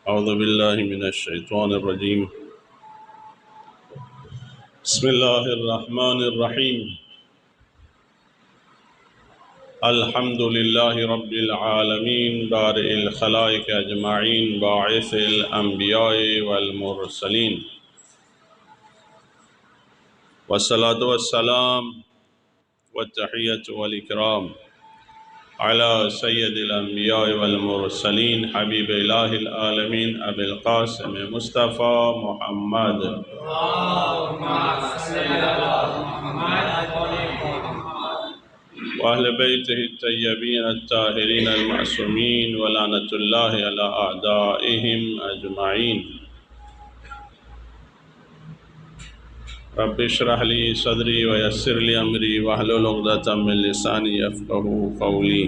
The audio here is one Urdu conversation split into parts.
اعوذ باللہ من الشیطان الرجیم بسم اللہ الرحمن الرحیم الحمد للہ رب العالمین بارئ الخلائق اجمعین باعث الانبیاء والمرسلین والصلاة والسلام والتحیۃ والاکرام علی سید الانبیاء والمرسلین حبیب الہ العالمین ابی القاسم مصطفیٰ محمد وأهل بيته الطيبين الطاهرين المعصومين ولعنة الله على أعدائهم أجمعين رب اشرح لي صدري ويسر لي أمري واحلل عقدة من لساني يفقهوا قولي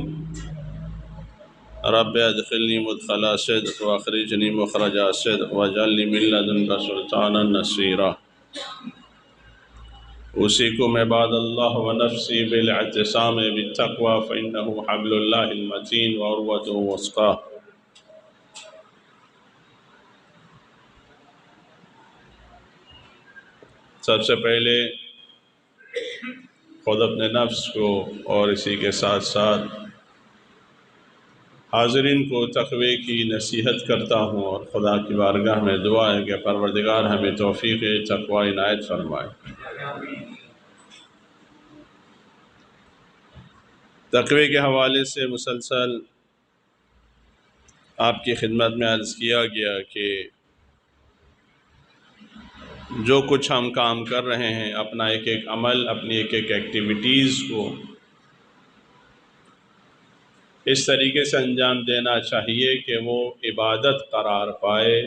رب ادخلني مدخل صدق واخرجني مخرج صدق واجعل لي من لدنك سلطانا نصيرا اوصيكم عباد الله ونفسي بالاعتصام بالتقوى فإنه حبل الله المتين وعروته الوثقى سب سے پہلے خود اپنے نفس کو اور اسی کے ساتھ ساتھ حاضرین کو تقوی کی نصیحت کرتا ہوں، اور خدا کی بارگاہ میں دعا ہے کہ پروردگار ہمیں توفیق تقوی عنایت فرمائے۔ تقوی کے حوالے سے مسلسل آپ کی خدمت میں عرض کیا گیا کہ جو کچھ ہم کام کر رہے ہیں، اپنا ایک ایک عمل، اپنی ایک ایک ایکٹیویٹیز کو اس طریقے سے انجام دینا چاہیے کہ وہ عبادت قرار پائے،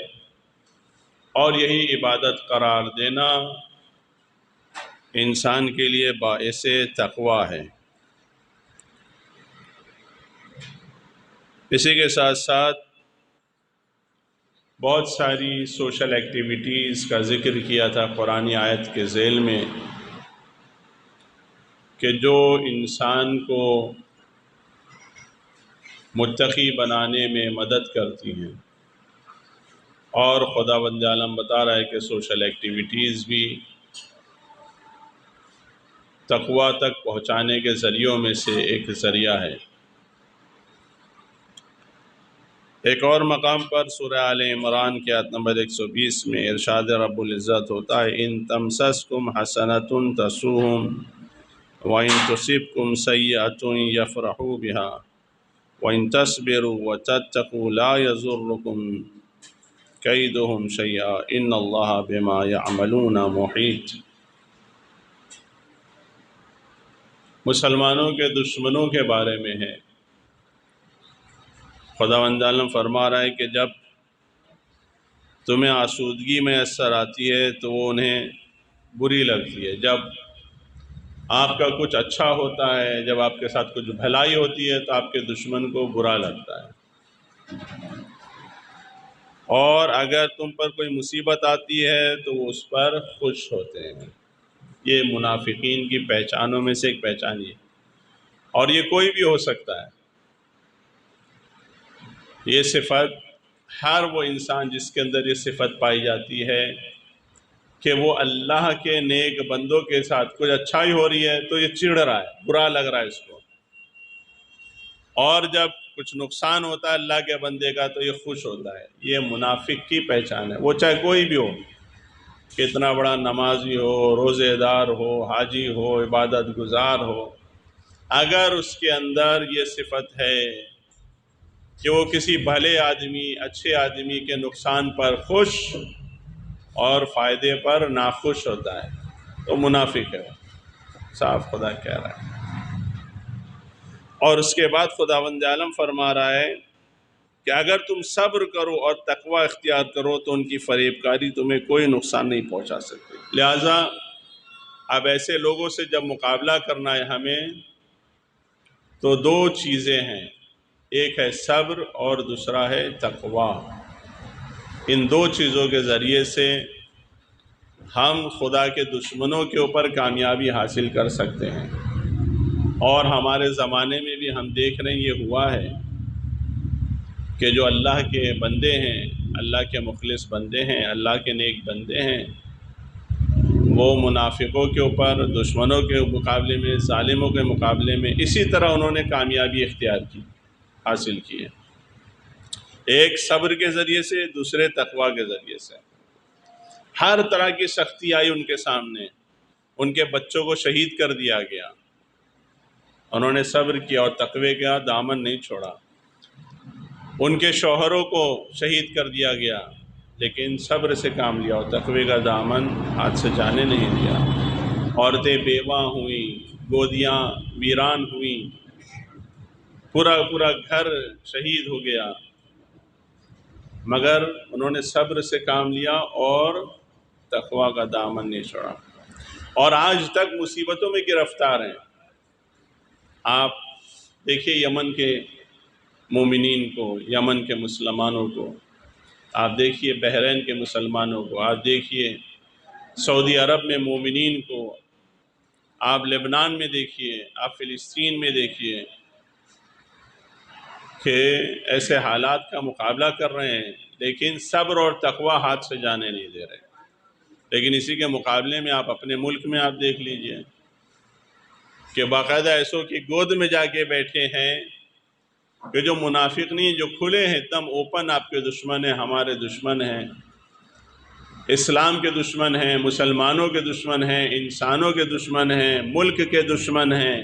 اور یہی عبادت قرار دینا انسان کے لیے باعث تقوی ہے۔ اسی کے ساتھ ساتھ بہت ساری سوشل ایکٹیویٹیز کا ذکر کیا تھا قرآنی آیت کے ذیل میں، کہ جو انسان کو متقی بنانے میں مدد کرتی ہیں، اور خداوند عالم بتا رہا ہے کہ سوشل ایکٹیویٹیز بھی تقوی تک پہنچانے کے ذریعوں میں سے ایک ذریعہ ہے۔ ایک اور مقام پر سورہ آل عمران کی آیت نمبر 120 میں ارشاد رب العزت ہوتا ہے، ان تمسسکم حسنۃ تسؤہم وان تصبکم سیئۃ یفرحوا بها وان تصبروا وتتقوا لا یضرکم کیدہم شیئا ان اللہ بما یعملون محیط۔ مسلمانوں کے دشمنوں کے بارے میں ہے۔ خداوند عالم فرما رہا ہے کہ جب تمہیں آسودگی میسر آتی ہے تو وہ انہیں بری لگتی ہے، جب آپ کا کچھ اچھا ہوتا ہے، جب آپ کے ساتھ کچھ بھلائی ہوتی ہے تو آپ کے دشمن کو برا لگتا ہے، اور اگر تم پر کوئی مصیبت آتی ہے تو وہ اس پر خوش ہوتے ہیں۔ یہ منافقین کی پہچانوں میں سے ایک پہچان ہے، اور یہ کوئی بھی ہو سکتا ہے۔ یہ صفت ہر وہ انسان جس کے اندر یہ صفت پائی جاتی ہے کہ وہ اللہ کے نیک بندوں کے ساتھ کچھ اچھائی ہو رہی ہے تو یہ چڑ رہا ہے، برا لگ رہا ہے اس کو، اور جب کچھ نقصان ہوتا ہے اللہ کے بندے کا تو یہ خوش ہوتا ہے۔ یہ منافق کی پہچان ہے، وہ چاہے کوئی بھی ہو، کتنا بڑا نمازی ہو، روزے دار ہو، حاجی ہو، عبادت گزار ہو، اگر اس کے اندر یہ صفت ہے کہ وہ کسی بھلے آدمی، اچھے آدمی کے نقصان پر خوش اور فائدے پر ناخوش ہوتا ہے تو منافق ہے، صاف خدا کہہ رہا ہے۔ اور اس کے بعد خداوند عالم فرما رہا ہے کہ اگر تم صبر کرو اور تقوی اختیار کرو تو ان کی فریب کاری تمہیں کوئی نقصان نہیں پہنچا سکتی۔ لہٰذا اب ایسے لوگوں سے جب مقابلہ کرنا ہے ہمیں تو دو چیزیں ہیں، ایک ہے صبر اور دوسرا ہے تقوی۔ ان دو چیزوں کے ذریعے سے ہم خدا کے دشمنوں کے اوپر کامیابی حاصل کر سکتے ہیں، اور ہمارے زمانے میں بھی ہم دیکھ رہے ہیں یہ ہوا ہے کہ جو اللہ کے بندے ہیں، اللہ کے مخلص بندے ہیں، اللہ کے نیک بندے ہیں، وہ منافقوں کے اوپر، دشمنوں کے مقابلے میں، ظالموں کے مقابلے میں اسی طرح انہوں نے کامیابی اختیار کی، حاصل کی ہے، ایک صبر کے ذریعے سے، دوسرے تقویٰ کے ذریعے سے۔ ہر طرح کی سختی آئی ان کے سامنے، ان کے بچوں کو شہید کر دیا گیا، انہوں نے صبر کیا اور تقوی کا دامن نہیں چھوڑا، ان کے شوہروں کو شہید کر دیا گیا لیکن صبر سے کام لیا اور تقوی کا دامن ہاتھ سے جانے نہیں دیا، عورتیں بیوہ ہوئیں، گودیاں ویران ہوئیں، پورا پورا گھر شہید ہو گیا، مگر انہوں نے صبر سے کام لیا اور تقوی کا دامن نہیں چھوڑا، اور آج تک مصیبتوں میں گرفتار ہیں۔ آپ دیکھیے یمن کے مومنین کو، یمن کے مسلمانوں کو، آپ دیکھیے بحرین کے مسلمانوں کو، آپ دیکھیے سعودی عرب میں مومنین کو، آپ لبنان میں دیکھیے، آپ فلسطین میں دیکھیے کہ ایسے حالات کا مقابلہ کر رہے ہیں لیکن صبر اور تقوی ہاتھ سے جانے نہیں دے رہے۔ لیکن اسی کے مقابلے میں آپ اپنے ملک میں آپ دیکھ لیجئے کہ باقاعدہ ایسوں کی گود میں جا کے بیٹھے ہیں کہ جو منافق نہیں، جو کھلے ہیں ایک دم اوپن آپ کے دشمن ہیں، ہمارے دشمن ہیں، اسلام کے دشمن ہیں، مسلمانوں کے دشمن ہیں، انسانوں کے دشمن ہیں، ملک کے دشمن ہیں،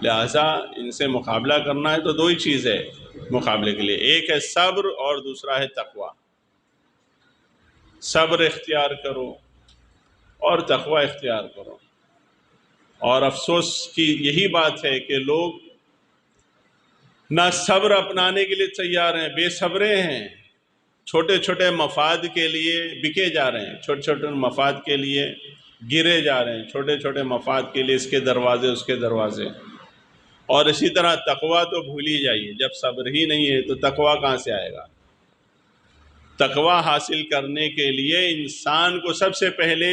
لہٰذا ان سے مقابلہ کرنا ہے تو دو ہی چیز ہے مقابلے کے لیے، ایک ہے صبر اور دوسرا ہے تقوی۔ صبر اختیار کرو اور تقوی اختیار کرو، اور افسوس کی یہی بات ہے کہ لوگ نہ صبر اپنانے کے لیے تیار ہیں، بے صبرے ہیں، چھوٹے چھوٹے مفاد کے لیے بکے جا رہے ہیں، چھوٹے چھوٹے مفاد کے لیے گرے جا رہے ہیں، چھوٹے چھوٹے مفاد کے لیے اس کے دروازے اس کے دروازے، اور اسی طرح تقوی تو بھول ہی جائیے، جب صبر ہی نہیں ہے تو تقوی کہاں سے آئے گا؟ تقوی حاصل کرنے کے لیے انسان کو سب سے پہلے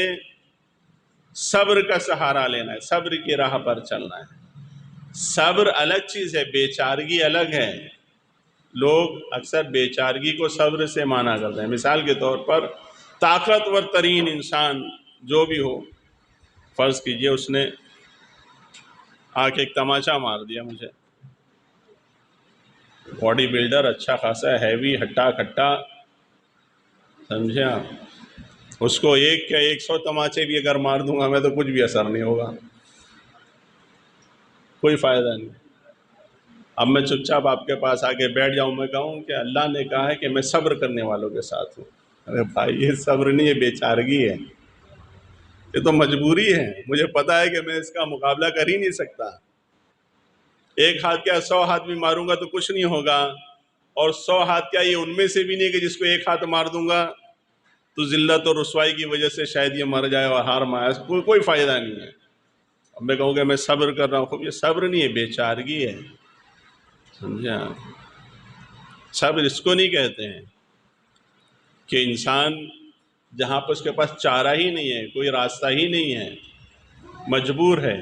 صبر کا سہارا لینا ہے، صبر کی راہ پر چلنا ہے۔ صبر الگ چیز ہے، بے چارگی الگ ہے۔ لوگ اکثر بے چارگی کو صبر سے مانا کرتے ہیں۔ مثال کے طور پر طاقتور ترین انسان جو بھی ہو، فرض کیجئے اس نے آ کے ایک تماچا مار دیا مجھے، باڈی بلڈر اچھا خاصا ہیوی ہٹا کھٹا، سمجھے آپ، اس کو ایک یا 100 تماچے بھی اگر مار دوں گا میں تو کچھ بھی اثر نہیں ہوگا، کوئی فائدہ نہیں۔ اب میں چپ چاپ آپ کے پاس آ کے بیٹھ جاؤں، میں کہوں کہ اللہ نے کہا ہے کہ میں صبر کرنے والوں کے ساتھ ہوں، ارے بھائی یہ صبر نہیں، یہ بے چارگی ہے، یہ تو مجبوری ہے، مجھے پتا ہے کہ میں اس کا مقابلہ کر ہی نہیں سکتا، ایک ہاتھ کیا 100 ہاتھ بھی ماروں گا تو کچھ نہیں ہوگا، اور 100 ہاتھ کیا یہ ان میں سے بھی نہیں کہ جس کو ایک ہاتھ مار دوں گا تو ذلت اور رسوائی کی وجہ سے شاید یہ مر جائے اور ہار مائے، کوئی فائدہ نہیں ہے۔ اب میں کہوں کہ میں صبر کر رہا ہوں، خوب یہ صبر نہیں ہے، بے چارگی ہے، سمجھا؟ صبر اس کو نہیں کہتے ہیں کہ انسان جہاں پر اس کے پاس چارہ ہی نہیں ہے، کوئی راستہ ہی نہیں ہے، مجبور ہے۔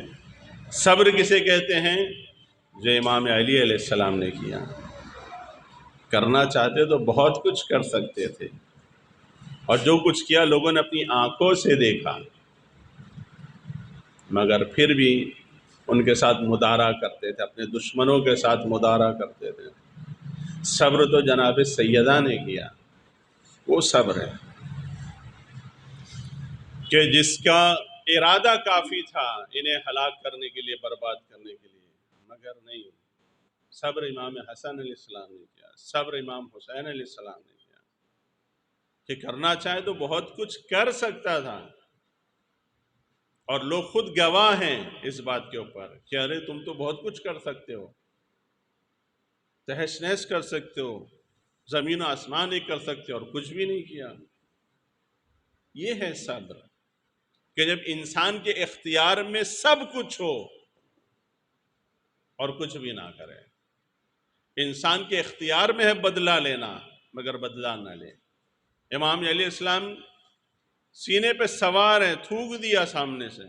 صبر کسے کہتے ہیں؟ جو امام علی علیہ السلام نے کیا، کرنا چاہتے تو بہت کچھ کر سکتے تھے، اور جو کچھ کیا لوگوں نے اپنی آنکھوں سے دیکھا، مگر پھر بھی ان کے ساتھ مدارا کرتے تھے، اپنے دشمنوں کے ساتھ مدارا کرتے تھے۔ صبر تو جناب سیدہ نے کیا، وہ صبر ہے کہ جس کا ارادہ کافی تھا انہیں ہلاک کرنے کے لیے، برباد کرنے کے لیے، مگر نہیں، صبر امام حسن علیہ السلام نے کیا، صبر امام حسین علیہ السلام نے کیا، کہ کرنا چاہے تو بہت کچھ کر سکتا تھا، اور لوگ خود گواہ ہیں اس بات کے اوپر کہ ارے تم تو بہت کچھ کر سکتے ہو، تہس نہس کر سکتے ہو، زمین و آسمان ایک کر سکتے ہو، اور کچھ بھی نہیں کیا۔ یہ ہے صبر، کہ جب انسان کے اختیار میں سب کچھ ہو اور کچھ بھی نہ کرے۔ انسان کے اختیار میں ہے بدلہ لینا، مگر بدلہ نہ لے۔ امام علیہ السلام سینے پہ سوار ہیں، تھوک دیا سامنے سے،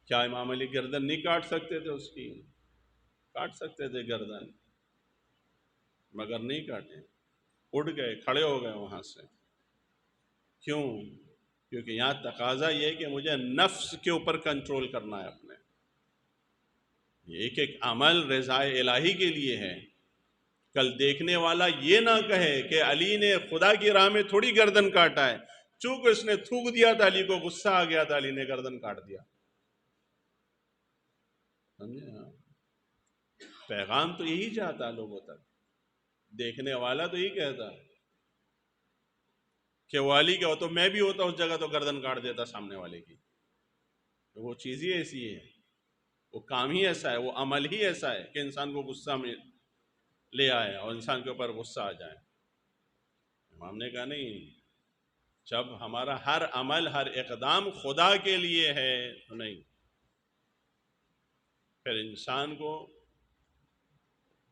کیا امام علی گردن نہیں کاٹ سکتے تھے اس کی؟ کاٹ سکتے تھے گردن، مگر نہیں کاٹے، اڑ گئے، کھڑے ہو گئے وہاں سے۔ کیوں؟ کیونکہ یہاں تقاضا یہ ہے کہ مجھے نفس کے اوپر کنٹرول کرنا ہے اپنے۔ ایک ایک عمل رضا الہی کے لیے ہے۔ کل دیکھنے والا یہ نہ کہے کہ علی نے خدا کی راہ میں تھوڑی گردن کاٹا ہے، چونکہ اس نے تھوک دیا تھا، علی کو غصہ آ گیا تھا، علی نے گردن کاٹ دیا۔ سمجھے؟ ہاں، پیغام تو یہی جاتا لوگوں تک، دیکھنے والا تو یہی کہتا کہ وہ علی کا ہو تو میں بھی ہوتا اس جگہ تو گردن کاٹ دیتا سامنے والے کی۔ وہ چیز ہی ایسی ہے، وہ کام ہی ایسا ہے، وہ عمل ہی ایسا ہے کہ انسان کو غصہ میں لے آئے اور انسان کے اوپر غصہ آ جائے۔ امام نے کہا نہیں، جب ہمارا ہر عمل، ہر اقدام خدا کے لیے ہے تو نہیں، پھر انسان کو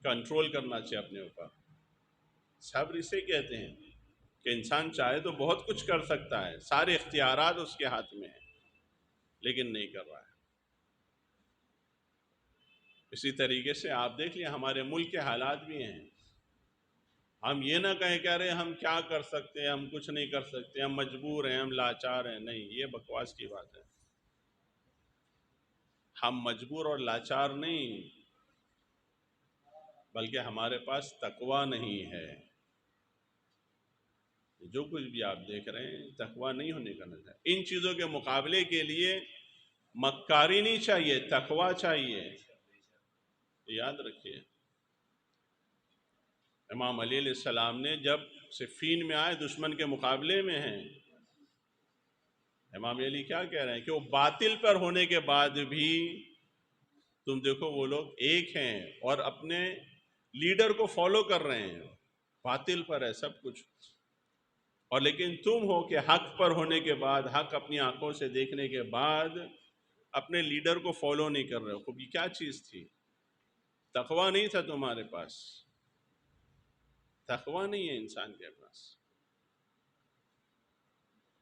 کنٹرول کرنا چاہیے اپنے اوپر۔ صبر اسے کہتے ہیں کہ انسان چاہے تو بہت کچھ کر سکتا ہے، سارے اختیارات اس کے ہاتھ میں ہیں، لیکن نہیں کر رہا ہے۔ اسی طریقے سے آپ دیکھ لیں ہمارے ملک کے حالات بھی ہیں۔ ہم یہ نہ کہیں کہ ارے ہم کیا کر سکتے ہیں، ہم کچھ نہیں کر سکتے، ہم مجبور ہیں، ہم لاچار ہیں۔ نہیں، یہ بکواس کی بات ہے۔ ہم مجبور اور لاچار نہیں، بلکہ ہمارے پاس تقویٰ نہیں ہے۔ جو کچھ بھی آپ دیکھ رہے ہیں تقویٰ نہیں ہونے کا نظر۔ ان چیزوں کے مقابلے کے لیے مکاری نہیں چاہیے، تقویٰ چاہیے، یاد رکھیے۔ امام علی علیہ السلام نے جب صفین میں آئے، دشمن کے مقابلے میں ہیں، امام علی کیا کہہ رہے ہیں کہ وہ باطل پر ہونے کے بعد بھی تم دیکھو وہ لوگ ایک ہیں اور اپنے لیڈر کو فالو کر رہے ہیں، باطل پر ہے سب کچھ، اور لیکن تم ہو کہ حق پر ہونے کے بعد، حق اپنی آنکھوں سے دیکھنے کے بعد اپنے لیڈر کو فالو نہیں کر رہے ہو۔ خوب یہ کیا چیز تھی؟ تقویٰ نہیں تھا تمہارے پاس، تقویٰ نہیں ہے انسان کے پاس۔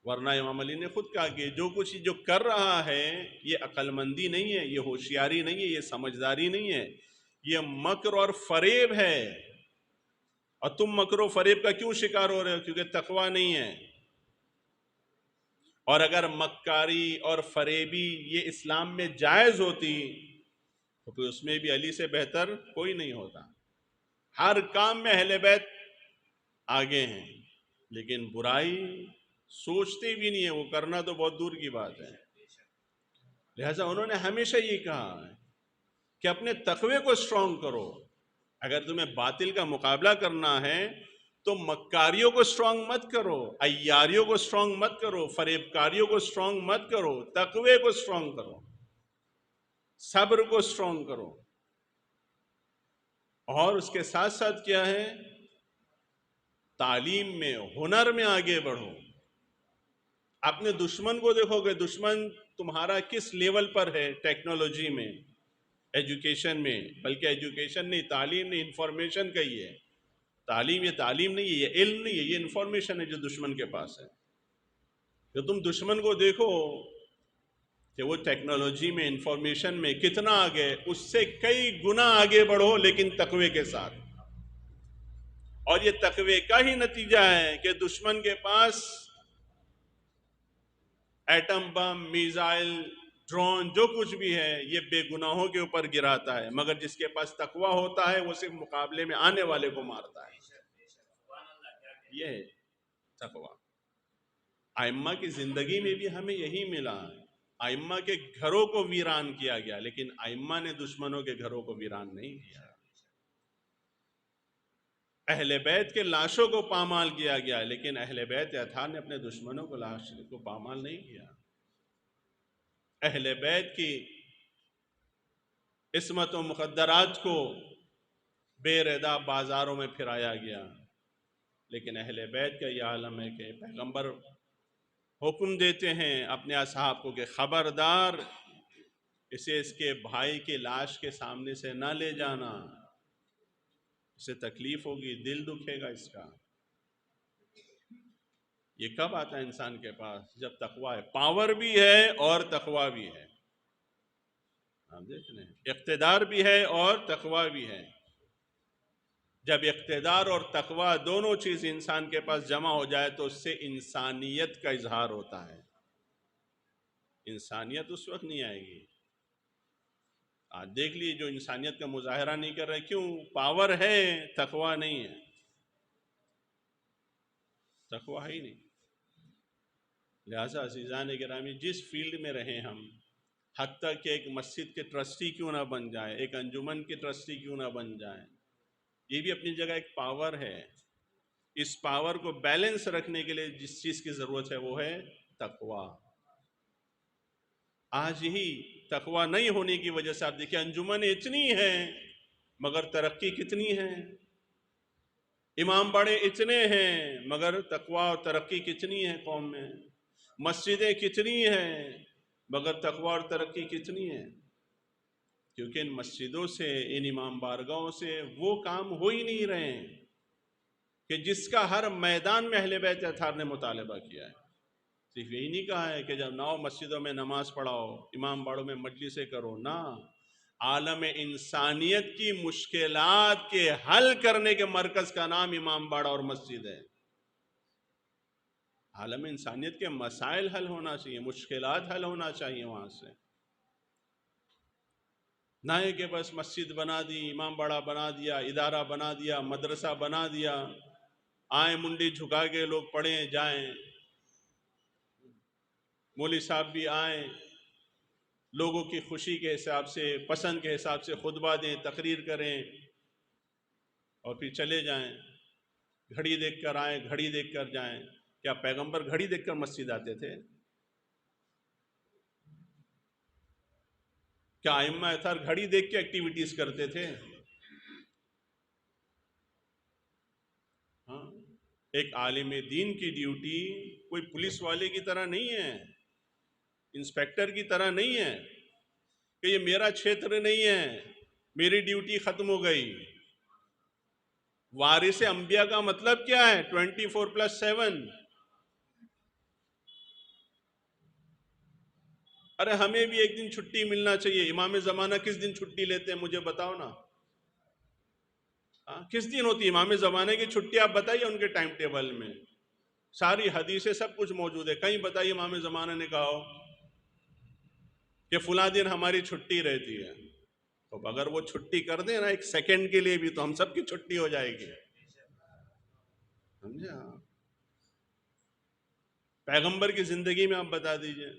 ورنہ امام علی نے خود کہا کہ جو کچھ جو کر رہا ہے یہ عقل مندی نہیں ہے، یہ ہوشیاری نہیں ہے، یہ سمجھداری نہیں ہے، یہ مکر اور فریب ہے۔ اور تم مکر و فریب کا کیوں شکار ہو رہے ہو؟ کیونکہ تقویٰ نہیں ہے۔ اور اگر مکاری اور فریبی یہ اسلام میں جائز ہوتی تو پھر اس میں بھی علی سے بہتر کوئی نہیں ہوتا۔ ہر کام میں اہل بیت آگے ہیں، لیکن برائی سوچتے بھی نہیں ہے، وہ کرنا تو بہت دور کی بات ہے۔ لہٰذا انہوں نے ہمیشہ یہ کہا ہے کہ اپنے تقوی کو اسٹرانگ کرو۔ اگر تمہیں باطل کا مقابلہ کرنا ہے تو مکاریوں کو اسٹرانگ مت کرو، عیاریوں کو اسٹرانگ مت کرو، فریبکاریوں کو اسٹرانگ مت کرو، تقوی کو اسٹرانگ کرو، صبر کو اسٹرانگ کرو۔ اور اس کے ساتھ ساتھ کیا ہے؟ تعلیم میں، ہنر میں آگے بڑھو۔ اپنے دشمن کو دیکھو کہ دشمن تمہارا کس لیول پر ہے ٹیکنالوجی میں، ایجوکیشن میں، بلکہ ایجوکیشن نہیں، تعلیم نہیں، انفارمیشن کا ہی ہے۔ تعلیم، یہ تعلیم نہیں ہے، یہ علم نہیں ہے، یہ انفارمیشن ہے جو دشمن کے پاس ہے۔ تو تم دشمن کو دیکھو کہ وہ ٹیکنالوجی میں، انفارمیشن میں کتنا آگے، اس سے کئی گنا آگے بڑھو، لیکن تقوی کے ساتھ۔ اور یہ تقوی کا ہی نتیجہ ہے کہ دشمن کے پاس ایٹم بم، میزائل، ڈرون، جو کچھ بھی ہے یہ بے گناہوں کے اوپر گراتا ہے، مگر جس کے پاس تقوی ہوتا ہے وہ صرف مقابلے میں آنے والے کو مارتا ہے۔ یہ ہے تقوی۔ ائمہ کی زندگی میں بھی ہمیں یہی ملا۔ ائمہ کے گھروں کو ویران کیا گیا، لیکن ائمہ نے دشمنوں کے گھروں کو ویران نہیں کیا۔ اہل بیت کے لاشوں کو پامال کیا گیا، لیکن اہل بیت اطہار نے اپنے دشمنوں کو لاش کو پامال نہیں کیا۔ اہل بیت کی عصمت و مقدرات کو بے ردا بازاروں میں پھرایا گیا، لیکن اہل بیت کا یہ عالم ہے کہ پیغمبر حکم دیتے ہیں اپنے اصحاب کو کہ خبردار اسے اس کے بھائی کے لاش کے سامنے سے نہ لے جانا، اسے تکلیف ہوگی، دل دکھے گا اس کا۔ یہ کب آتا ہے انسان کے پاس؟ جب تقوی ہے، پاور بھی ہے اور تقوی بھی ہے۔ آپ دیکھ لیں، اقتدار بھی ہے اور تقوی بھی ہے۔ جب اقتدار اور تقوی دونوں چیز انسان کے پاس جمع ہو جائے تو اس سے انسانیت کا اظہار ہوتا ہے. انسانیت اس وقت نہیں آئے گی. آج دیکھ لیجیے جو انسانیت کا مظاہرہ نہیں کر رہے، کیوں؟ پاور ہے، تقوی نہیں ہے. تقوی ہی نہیں. لہٰذا عزیزان گرامی، جس فیلڈ میں رہیں ہم، حتیٰ کہ ایک مسجد کے ٹرسٹی کیوں نہ بن جائیں، ایک انجمن کے ٹرسٹی کیوں نہ بن جائیں، یہ بھی اپنی جگہ ایک پاور ہے. اس پاور کو بیلنس رکھنے کے لیے جس چیز کی ضرورت ہے وہ ہے تقوی. آج یہی تقوی نہیں ہونے کی وجہ سے آپ دیکھیں انجمنیں اتنی ہیں مگر ترقی کتنی ہے، امام باڑے اتنے ہیں مگر تقوی اور ترقی کتنی ہے قوم میں، مسجدیں کتنی ہیں مگر تقوی اور ترقی کتنی ہے. کیونکہ ان مسجدوں سے، ان امام بارگاہوں سے وہ کام ہو ہی نہیں رہے ہیں کہ جس کا ہر میدان میں اہل بیت اطہار نے مطالبہ کیا ہے. صرف یہی نہیں کہا ہے کہ جب ناؤ مسجدوں میں نماز پڑھاؤ، امام باڑوں میں مجلسیں کرو، نہ، عالم انسانیت کی مشکلات کے حل کرنے کے مرکز کا نام امام باڑہ اور مسجد ہے. عالم انسانیت کے مسائل حل ہونا چاہیے، مشکلات حل ہونا چاہیے وہاں سے. نہ ہے کہ بس مسجد بنا دی، امام باڑہ بنا دیا، ادارہ بنا دیا، مدرسہ بنا دیا، آئیں منڈی جھکا کے لوگ پڑھیں جائیں، مولوی صاحب بھی آئیں، لوگوں کی خوشی کے حساب سے، پسند کے حساب سے خطبہ دیں، تقریر کریں اور پھر چلے جائیں. گھڑی دیکھ کر آئیں، گھڑی دیکھ کر جائیں. کیا پیغمبر گھڑی دیکھ کر مسجد آتے تھے؟ کیا ائمہ اطہار گھڑی دیکھ کے ایکٹیویٹیز کرتے تھے؟ ہاں، ایک عالم دین کی ڈیوٹی کوئی پولیس والے کی طرح نہیں ہے، انسپیکٹر کی طرح نہیں ہے کہ یہ میرا چھیتر نہیں ہے، میری ڈیوٹی ختم ہو گئی. وارث انبیاء کا مطلب کیا ہے؟ 24/7. ارے ہمیں بھی ایک دن چھٹی ملنا چاہیے. امام زمانہ کس دن چھٹی لیتے ہیں مجھے بتاؤ نا. کس دن ہوتی ہے امام زمانے کی چھٹی؟ آپ بتائیے ان کے ٹائم ٹیبل میں، ساری حدیثیں سب کچھ موجود ہے. کہیں بتائیے امام زمانہ نے کہا ہو کہ فلاں دن ہماری چھٹی رہتی ہے. تو اگر وہ چھٹی کر دیں نا ایک سیکنڈ کے لیے بھی تو ہم سب کی چھٹی ہو جائے گی. سمجھے؟ پیغمبر کی زندگی میں آپ بتا دیجئے،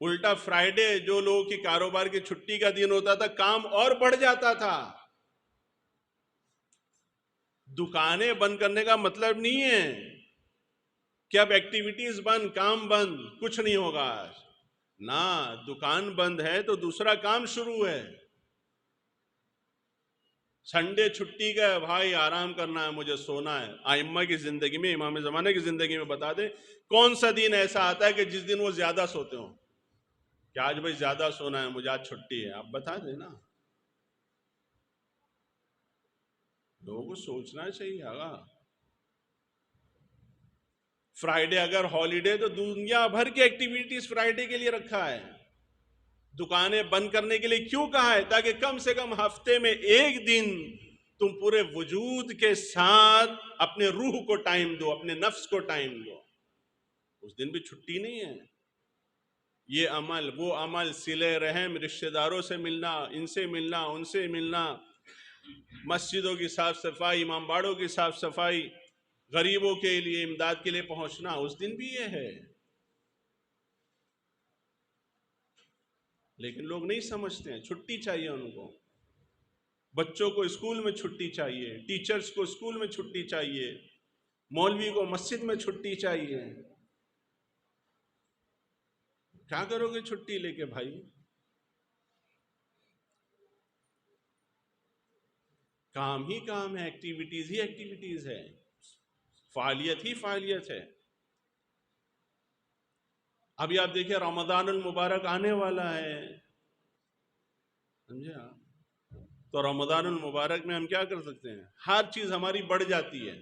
الٹا فرائیڈے جو لوگوں کی کاروبار کی چھٹی کا دن ہوتا تھا کام اور بڑھ جاتا تھا. دکانیں بند کرنے کا مطلب نہیں ہے کہ اب ایکٹیویٹیز بند، کام بند، کچھ نہیں ہوگا. نہ، دکان بند ہے تو دوسرا کام شروع ہے. سنڈے چھٹی کا ہے بھائی، آرام کرنا ہے، مجھے سونا ہے. ائمہ کی زندگی میں، امام زمانے کی زندگی میں بتا دیں کون سا دن ایسا آتا ہے کہ جس دن وہ زیادہ سوتے ہوں کہ آج بھائی زیادہ سونا ہے، مجھے آج چھٹی ہے. آپ بتا دیں نا. لوگوں کو سوچنا چاہیے. آگا فرائیڈے اگر ہالیڈے تو دنیا بھر کی ایکٹیویٹیز فرائیڈے کے لیے رکھا ہے. دکانیں بند کرنے کے لیے کیوں کہا ہے؟ تاکہ کم سے کم ہفتے میں ایک دن تم پورے وجود کے ساتھ اپنے روح کو ٹائم دو، اپنے نفس کو ٹائم دو. اس دن بھی چھٹی نہیں ہے. یہ عمل، وہ عمل، صلہ رحم، رشتہ داروں سے ملنا، ان سے ملنا، ان سے ملنا، مسجدوں کی صاف صفائی، امام باڑوں کی صاف صفائی، غریبوں کے لیے امداد کے لیے پہنچنا، اس دن بھی یہ ہے. لیکن لوگ نہیں سمجھتے ہیں. چھٹی چاہیے ان کو. بچوں کو اسکول میں چھٹی چاہیے، ٹیچرز کو اسکول میں چھٹی چاہیے، مولوی کو مسجد میں چھٹی چاہیے. کیا کرو گے چھٹی لے کے بھائی؟ کام ہی کام ہے، ایکٹیویٹیز ہی ایکٹیویٹیز ہے، فعالیت ہی فعالیت ہے. ابھی آپ دیکھیں رمضان المبارک آنے والا ہے، سمجھے آپ؟ تو رمضان المبارک میں ہم کیا کر سکتے ہیں؟ ہر چیز ہماری بڑھ جاتی ہے.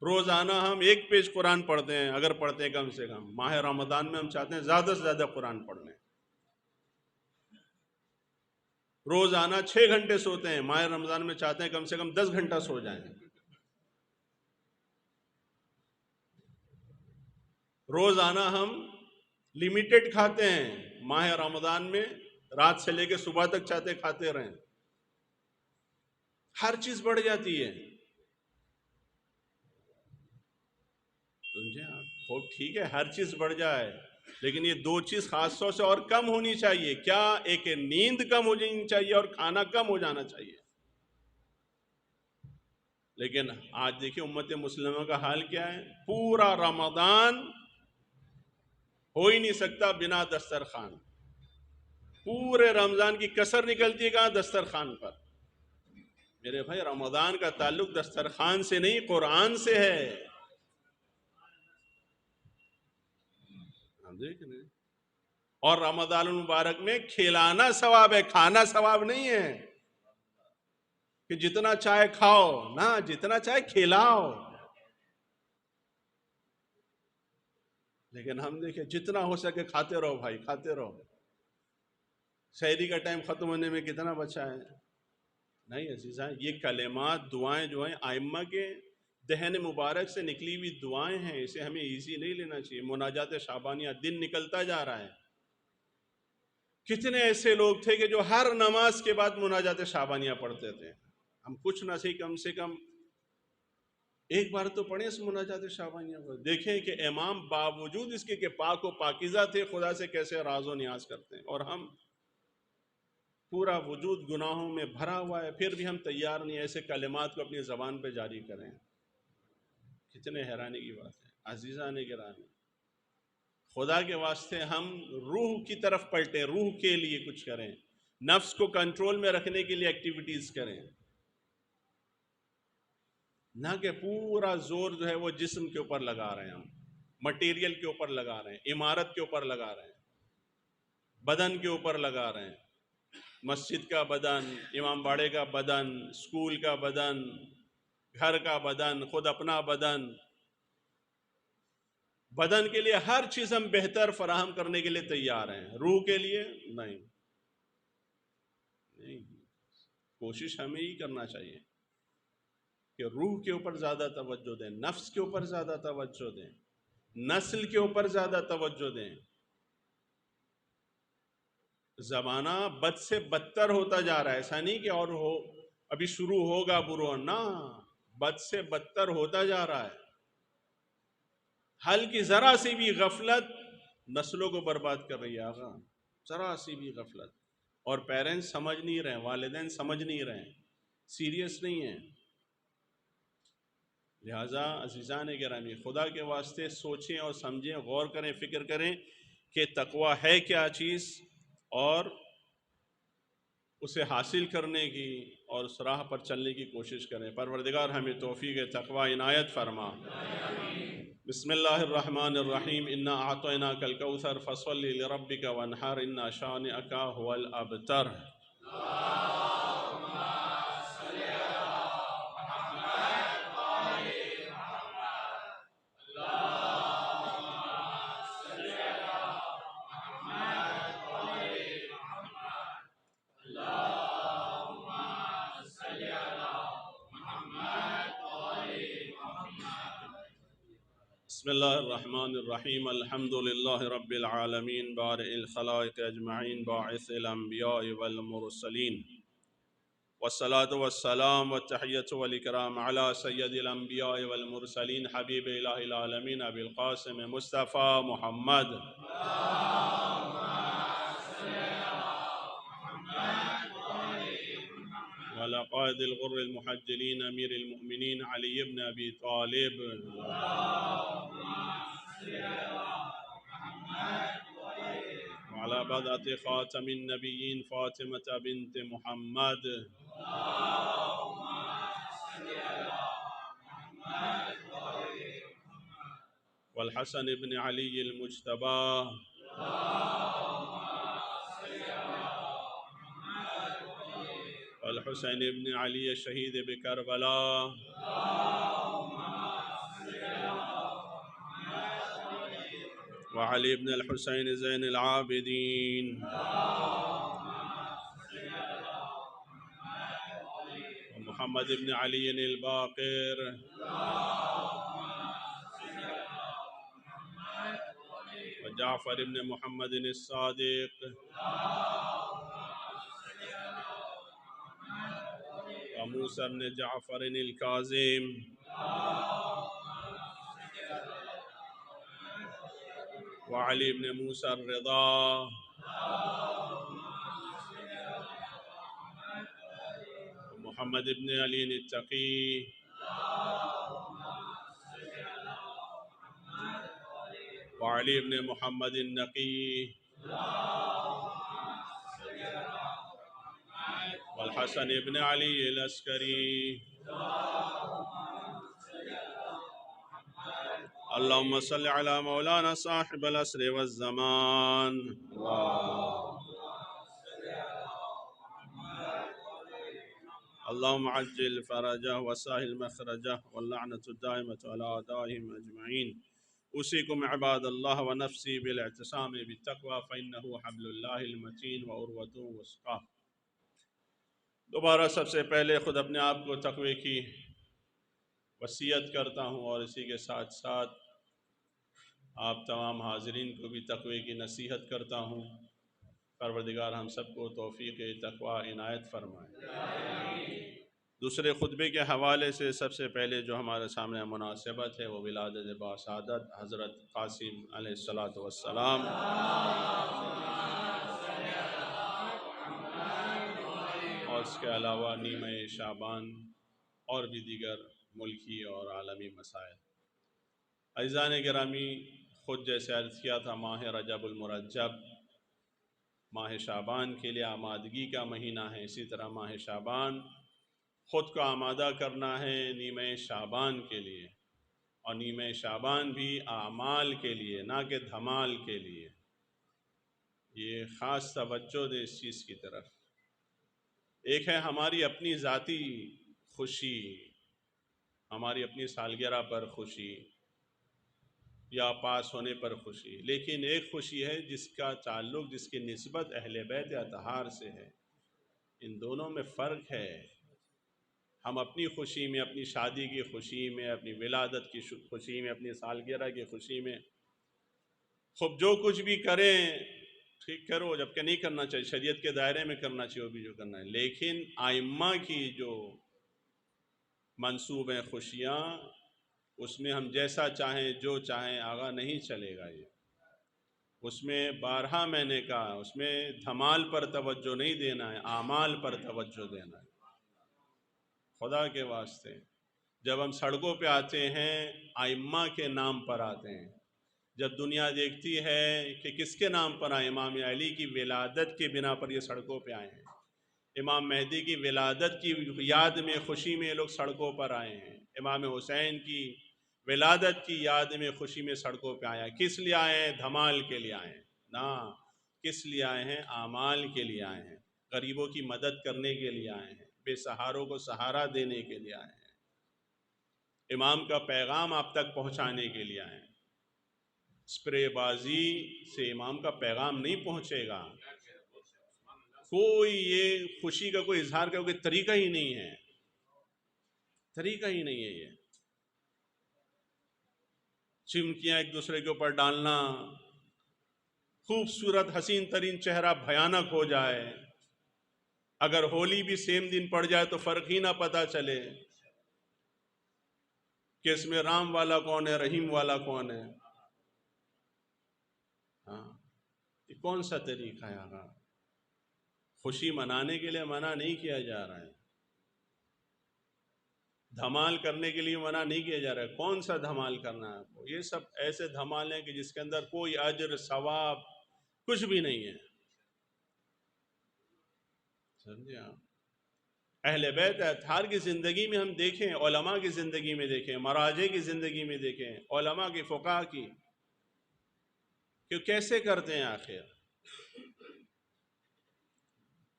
روزانہ ہم ایک پیج قرآن پڑھتے ہیں، اگر پڑھتے ہیں کم سے کم. ماہ رمضان میں ہم چاہتے ہیں زیادہ سے زیادہ قرآن پڑھ لیں. روزانہ 6 گھنٹے سوتے ہیں، ماہ رمضان میں چاہتے ہیں کم سے کم 10 گھنٹہ سو جائیں۔ روزانہ ہم لمیٹڈ کھاتے ہیں، ماہ رمضان میں رات سے لے کے صبح تک چاہتے کھاتے رہیں، ہر چیز بڑھ جاتی ہے۔ سمجھے آپ؟ خوب ٹھیک ہے ہر چیز بڑھ جائے، لیکن یہ دو چیز خاص طور سے اور کم ہونی چاہیے۔ کیا؟ ایک نیند کم ہو جانی چاہیے اور کھانا کم ہو جانا چاہیے۔ لیکن آج دیکھیں امت مسلموں کا حال کیا ہے، پورا رمضان ہو ہی نہیں سکتا بنا دسترخوان، پورے رمضان کی کسر نکلتی ہے کہاں؟ دسترخوان پر۔ میرے بھائی رمضان کا تعلق دسترخوان سے نہیں قرآن سے ہے۔ ہم دیکھ رہے ہیں، اور رمضان المبارک میں کھلانا ثواب ہے، کھانا ثواب نہیں ہے کہ جتنا چاہے کھاؤ، نہ جتنا چاہے کھلاؤ۔ لیکن ہم دیکھیں جتنا ہو سکے کھاتے رہو بھائی، کھاتے رہو۔ سحری کا ٹائم ختم ہونے میں کتنا بچا ہے؟ نہیں عزیزاں، یہ کلمات دعائیں جو ہیں ائمہ کے دہن مبارک سے نکلی ہوئی دعائیں ہیں، اسے ہمیں ایزی نہیں لینا چاہیے۔ مناجات شعبانیہ دن نکلتا جا رہا ہے، کتنے ایسے لوگ تھے کہ جو ہر نماز کے بعد مناجات شعبانیہ پڑھتے تھے۔ ہم کچھ نہ صحیح کم سے کم ایک بار تو پڑھیں اس مناجات شعبانیہ کو، دیکھیں کہ امام باوجود اس کے کہ پاک و پاکیزہ تھے خدا سے کیسے راز و نیاز کرتے ہیں، اور ہم پورا وجود گناہوں میں بھرا ہوا ہے، پھر بھی ہم تیار نہیں ایسے کلمات کو اپنی زبان پہ جاری کریں۔ کتنے حیرانی کی بات ہے عزیزان گرامی۔ خدا کے واسطے ہم روح کی طرف پلٹیں، روح کے لیے کچھ کریں، نفس کو کنٹرول میں رکھنے کے لیے ایکٹیویٹیز کریں، نہ کہ پورا زور جو ہے وہ جسم کے اوپر لگا رہے ہیں، ہم مٹیریل کے اوپر لگا رہے ہیں، عمارت کے اوپر لگا رہے ہیں، بدن کے اوپر لگا رہے ہیں، مسجد کا بدن، امام باڑے کا بدن، اسکول کا بدن، گھر کا بدن، خود اپنا بدن، بدن کے لیے ہر چیز ہم بہتر فراہم کرنے کے لیے تیار ہیں، روح کے لیے نہیں۔ کوشش ہمیں ہی کرنا چاہیے کہ روح کے اوپر زیادہ توجہ دیں، نفس کے اوپر زیادہ توجہ دیں، نسل کے اوپر زیادہ توجہ دیں۔ زمانہ بد سے بدتر ہوتا جا رہا ہے، ایسا نہیں کہ اور ہو ابھی شروع ہوگا برو، نہ بد سے بدتر ہوتا جا رہا ہے۔ ہلکی ذرا سی بھی غفلت نسلوں کو برباد کر رہی ہے آقا، ذرا سی بھی غفلت، اور پیرنٹس سمجھ نہیں رہے، والدین سمجھ نہیں رہے، سیریس نہیں ہیں۔ لہٰذا عزیزان گرامی خدا کے واسطے سوچیں اور سمجھیں، غور کریں، فکر کریں کہ تقویٰ ہے کیا چیز، اور اسے حاصل کرنے کی اور اس راہ پر چلنے کی کوشش کریں۔ پروردگار ہمیں توفیق تقویٰ عنایت فرما۔ بسم اللہ الرحمن الرحیم، انا اعطیناک الکوثر فصل لربک وانحر ان شانئک هو الابتر۔ بسم اللہ الرحمن الرحیم، الحمد للہ رب العالمین، بارئ الخلائق اجمعین، باعث الانبیاء والمرسلین، والصلاة والسلام والتحیۃ والاکرام علی سید الانبیاء والمرسلین، حبیب الہ العالمین ابی القاسم مصطفیٰ محمد، وعلی قائد الغر المحجلین امیر المؤمنین علی ابن ابی طالب، وعلى بدعة خاتم النبيين فاطمة بنت محمد، والحسن بن علي المجتبى، والحسين بن علي الشهيد بكربلاء، وعلي بن الحسين زين العابدين، محمد ابن علی الباقر وجعفر ابن محمد الصادق وموسى ابن جعفر الكاظم وعلي ابن موسى الرضا ومحمد ابن علي التقي وعلي ابن محمد النقي والحسن ابن علي العسكري اللهم صل على مولانا صاحب العصر والزمان اللهم عجل فرجه وسهل مخرجه واللعنة الدائمة على أعدائهم أجمعين أوصيكم عباد الله ونفسي بالاعتصام بالتقوى فإنه حبل الله المتين وعروة وثقى۔ دوبارہ سب سے پہلے خود اپنے آپ کو تقوی کی وصیت کرتا ہوں اور اسی کے ساتھ ساتھ آپ تمام حاضرین کو بھی تقوی کی نصیحت کرتا ہوں۔ پروردگار ہم سب کو توفیق تقوی عنایت فرمائے۔ دوسرے خطبے کے حوالے سے سب سے پہلے جو ہمارے سامنے مناسبت ہے وہ ولادت باسعادت حضرت قاسم علیہ السلام اور اس کے علاوہ نیمہ شعبان اور بھی دیگر ملکی اور عالمی مسائل۔ عزیزان گرامی، خود جیسے عرض کیا تھا ماہ رجب المرجب ماہ شعبان کے لیے آمادگی کا مہینہ ہے، اسی طرح ماہ شعبان خود کو آمادہ کرنا ہے نیمہ شعبان کے لیے، اور نیمہ شعبان بھی اعمال کے لیے نہ کہ دھمال کے لیے۔ یہ خاص توجہ دے اس چیز کی طرف۔ ایک ہے ہماری اپنی ذاتی خوشی، ہماری اپنی سالگرہ پر خوشی یا پاس ہونے پر خوشی، لیکن ایک خوشی ہے جس کا تعلق، جس کی نسبت اہل بیت اطہار سے ہے۔ ان دونوں میں فرق ہے۔ ہم اپنی خوشی میں، اپنی شادی کی خوشی میں، اپنی ولادت کی خوشی میں، اپنی سالگرہ کی خوشی میں خوب جو کچھ بھی کریں ٹھیک کرو، جبکہ نہیں کرنا چاہیے، شریعت کے دائرے میں کرنا چاہیے وہ بھی جو کرنا ہے، لیکن ائمہ کی جو منصوب ہیں خوشیاں، اس میں ہم جیسا چاہیں جو چاہیں آگا نہیں چلے گا۔ یہ اس میں بارہا میں نے کہا، اس میں دھمال پر توجہ نہیں دینا ہے، اعمال پر توجہ دینا ہے۔ خدا کے واسطے جب ہم سڑکوں پہ آتے ہیں ائمہ کے نام پر آتے ہیں، جب دنیا دیکھتی ہے کہ کس کے نام پر آئے، امام علی کی ولادت کی بنا پر یہ سڑکوں پہ آئے ہیں، امام مہدی کی ولادت کی یاد میں خوشی میں یہ لوگ سڑکوں پر آئے ہیں، امام حسین کی ولادت کی یاد میں خوشی میں سڑکوں پہ آئے ہیں۔ کس لیے آئے ہیں؟ دھمال کے لیے آئے ہیں نا، کس لیے آئے ہیں؟ اعمال کے لیے آئے ہیں، غریبوں کی مدد کرنے کے لیے آئے ہیں، بے سہاروں کو سہارا دینے کے لیے آئے ہیں، امام کا پیغام آپ تک پہنچانے کے لیے آئے ہیں۔ اسپرے بازی سے امام کا پیغام نہیں پہنچے گا، کوئی یہ خوشی کا کوئی اظہار کا کوئی طریقہ ہی نہیں ہے، طریقہ ہی نہیں ہے۔ یہ چمکیاں ایک دوسرے کے اوپر ڈالنا، خوبصورت حسین ترین چہرہ بھیانک ہو جائے، اگر ہولی بھی سیم دن پڑ جائے تو فرق ہی نہ پتہ چلے کہ اس میں رام والا کون ہے، رحیم والا کون ہے۔ ہاں، یہ کون سا طریقہ ہے؟ آگا خوشی منانے کے لیے منع نہیں کیا جا رہا ہے، دھمال کرنے کے لیے منع نہیں کیا جا رہا ہے۔ کون سا دھمال کرنا ہے آپ کو؟ یہ سب ایسے دھمال ہیں کہ جس کے اندر کوئی اجر ثواب کچھ بھی نہیں ہے، سمجھے آپ؟ اہل بیت اطہار کی زندگی میں ہم دیکھیں، علماء کی زندگی میں دیکھیں، مراجع کی زندگی میں دیکھیں، علماء کی فقہاء کی، کہ کیسے کرتے ہیں آخر؟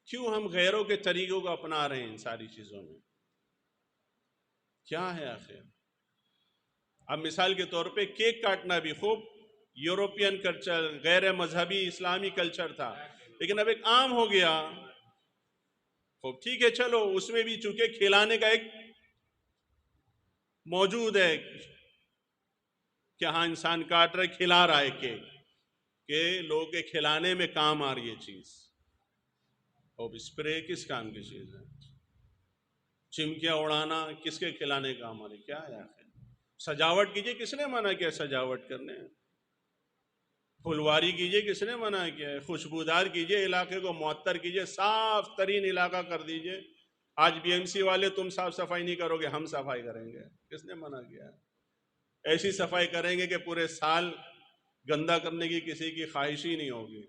کیوں ہم غیروں کے طریقوں کو اپنا رہے ہیں ان ساری چیزوں میں؟ کیا ہے آخر؟ اب مثال کے طور پہ کیک کاٹنا بھی خوب یورپین کلچر، غیر مذہبی اسلامی کلچر تھا، لیکن اب ایک عام ہو گیا، خوب ٹھیک ہے، چلو اس میں بھی چونکہ کھلانے کا ایک موجود ہے کہ ہاں انسان کاٹ رہا ہے، کھلا رہا ہے کہ لوگوں کے کھلانے میں کام آ رہی ہے چیز. اب اسپرے کس کام کی چیز ہے؟ چمکیاں اڑانا کس کے کھلانے کام آ رہی؟ کیا ہے آخر؟ سجاوٹ کیجئے، کس نے منع کیا سجاوٹ کرنے؟ پھلواری کیجئے، کس نے منع کیا ہے؟ خوشبودار کیجئے، علاقے کو معطر کیجئے، صاف ترین علاقہ کر دیجئے. آج بی ایم سی والے تم صاف صفائی نہیں کرو گے، ہم صفائی کریں گے. کس نے منع کیا ہے؟ ایسی صفائی کریں گے کہ پورے سال گندا کرنے کی کسی کی خواہش ہی نہیں ہوگی.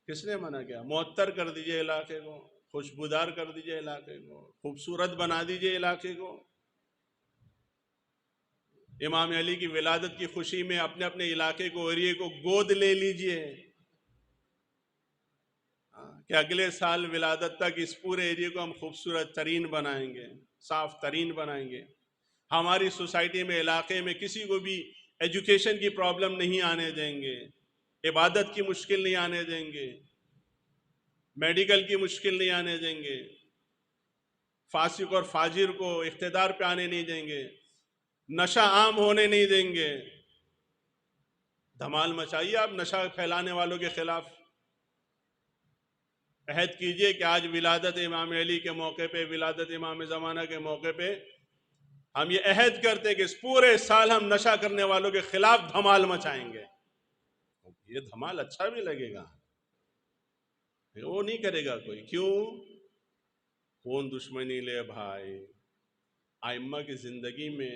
کس نے منع کیا؟ معطر کر دیجئے علاقے کو، خوشبودار کر دیجئے علاقے کو، خوبصورت بنا دیجئے علاقے کو. امام علی کی ولادت کی خوشی میں اپنے اپنے علاقے کو، ایریے کو گود لے لیجئے کہ اگلے سال ولادت تک اس پورے ایریے کو ہم خوبصورت ترین بنائیں گے، صاف ترین بنائیں گے. ہماری سوسائٹی میں، علاقے میں کسی کو بھی ایجوکیشن کی پرابلم نہیں آنے دیں گے، عبادت کی مشکل نہیں آنے دیں گے، میڈیکل کی مشکل نہیں آنے دیں گے، فاسق اور فاجر کو اقتدار پہ آنے نہیں دیں گے، نشہ عام ہونے نہیں دیں گے. دھمال مچائیے آپ نشہ پھیلانے والوں کے خلاف. عہد کیجئے کہ آج ولادت امام علی کے موقع پہ، ولادت امام زمانہ کے موقع پہ ہم یہ عہد کرتے ہیں کہ اس پورے سال ہم نشہ کرنے والوں کے خلاف دھمال مچائیں گے. یہ دھمال اچھا بھی لگے گا، وہ نہیں کرے گا کوئی. کیوں؟ کون دشمنی لے بھائی؟ ائمہ کی زندگی میں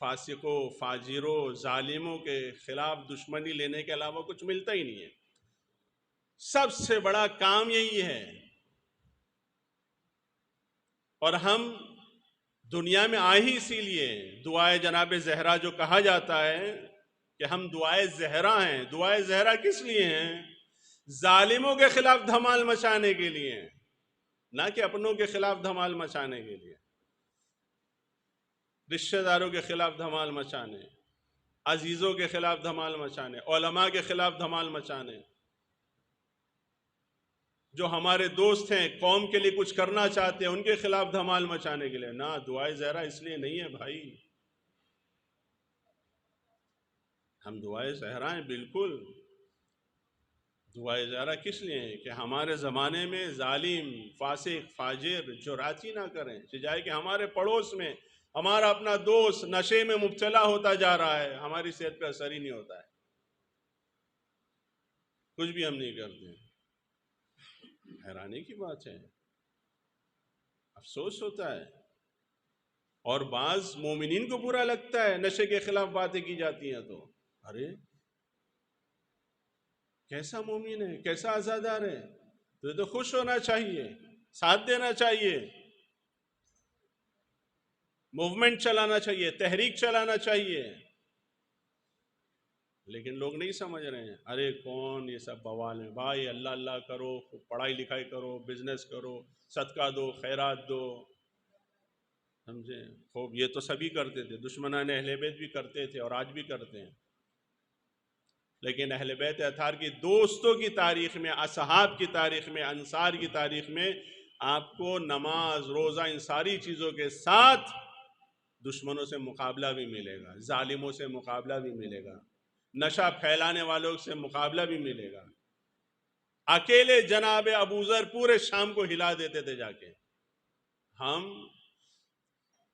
فاسقوں، فاجروں، ظالموں کے خلاف دشمنی لینے کے علاوہ کچھ ملتا ہی نہیں ہے. سب سے بڑا کام یہی ہے. اور ہم دنیا میں آئے ہی اسی لیے. دعائے جناب زہرا جو کہا جاتا ہے کہ ہم دعائے زہرا ہیں. دعائے زہرا کس لیے ہیں؟ ظالموں کے خلاف دھمال مچانے کے لیے، نہ کہ اپنوں کے خلاف دھمال مچانے کے لیے. رشتہ داروں کے خلاف دھمال مچانے، عزیزوں کے خلاف دھمال مچانے، علماء کے خلاف دھمال مچانے، جو ہمارے دوست ہیں، قوم کے لیے کچھ کرنا چاہتے ہیں، ان کے خلاف دھمال مچانے کے لیے. نہ، دعائے زہرا اس لیے نہیں ہے بھائی. ہم دعائے زہرا ہیں بالکل. دعائے زہرا کس لیے ہے؟ کہ ہمارے زمانے میں ظالم، فاسق، فاجر جرات ہی نہ کریں. جائے کہ ہمارے پڑوس میں ہمارا اپنا دوست نشے میں مبتلا ہوتا جا رہا ہے، ہماری صحت پہ اثر ہی نہیں ہوتا ہے، کچھ بھی ہم نہیں کرتے. حیرانی کی بات ہے، افسوس ہوتا ہے. اور بعض مومنین کو برا لگتا ہے نشے کے خلاف باتیں کی جاتی ہیں تو ارے کیسا مومن ہے، کیسا عزادار ہے، تو یہ تو خوش ہونا چاہیے، ساتھ دینا چاہیے، موومنٹ چلانا چاہیے، تحریک چلانا چاہیے. لیکن لوگ نہیں سمجھ رہے ہیں. ارے کون یہ سب بوال ہیں بھائی؟ اللہ اللہ کرو، پڑھائی لکھائی کرو، بزنس کرو، صدقہ دو، خیرات دو. سمجھے؟ خوب یہ تو سبھی کرتے تھے، دشمنان اہل بیت بھی کرتے تھے اور آج بھی کرتے ہیں. لیکن اہل بیت اطہار کی دوستوں کی تاریخ میں، اصحاب کی تاریخ میں، انصار کی تاریخ میں آپ کو نماز، روزہ، ان ساری چیزوں کے ساتھ دشمنوں سے مقابلہ بھی ملے گا، ظالموں سے مقابلہ بھی ملے گا، نشہ پھیلانے والوں سے مقابلہ بھی ملے گا. اکیلے جناب ابوذر پورے شام کو ہلا دیتے تھے جا کے. ہم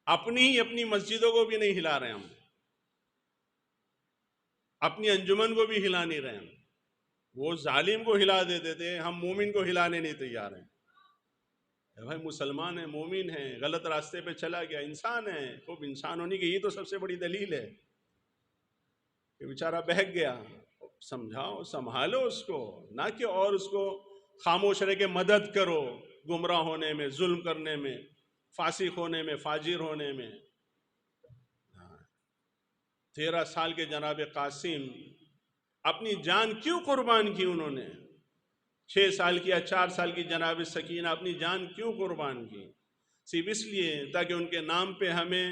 اپنی مسجدوں کو بھی نہیں ہلا رہے، ہم اپنی انجمن کو بھی ہلا نہیں رہے ہیں. وہ ظالم کو ہلا دیتے تھے، ہم مومن کو ہلانے نہیں تیار ہیں. بھائی مسلمان ہیں، مومن ہیں، غلط راستے پہ چلا گیا، انسان ہے. خوب انسان ہونے کی یہ تو سب سے بڑی دلیل ہے کہ بیچارہ بہک گیا. سمجھاؤ، سنبھالو اس کو، نہ کہ اور اس کو خاموش رہ کے مدد کرو گمراہ ہونے میں، ظلم کرنے میں، فاسق ہونے میں، فاجر ہونے میں. 13 سال کے جناب قاسم اپنی جان کیوں قربان کی انہوں نے؟ 6 سال کی یا 4 سال کی جناب سکینہ اپنی جان کیوں قربان کی؟ صرف اس لیے تاکہ ان کے نام پہ ہمیں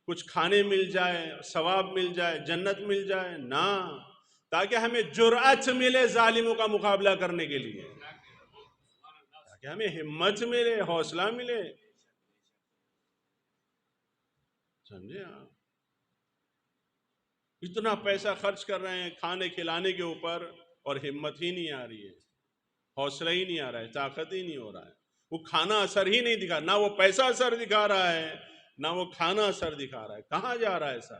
کچھ کھانے مل جائے، ثواب مل جائے، جنت مل جائے؟ نہ، تاکہ ہمیں جرأت ملے ظالموں کا مقابلہ کرنے کے لیے. تاکہ ہمیں ہمت ملے، حوصلہ ملے. سمجھے آپ؟ اتنا پیسہ خرچ کر رہے ہیں کھانے کھلانے کے اوپر اور ہمت ہی نہیں آ رہی ہے، حوصلہ ہی نہیں آ رہا ہے، طاقت ہی نہیں ہو رہا ہے. وہ کھانا اثر ہی نہیں دکھا، نہ وہ پیسہ اثر دکھا رہا ہے نہ وہ کھانا اثر دکھا رہا ہے. کہاں جا رہا ہے ایسا؟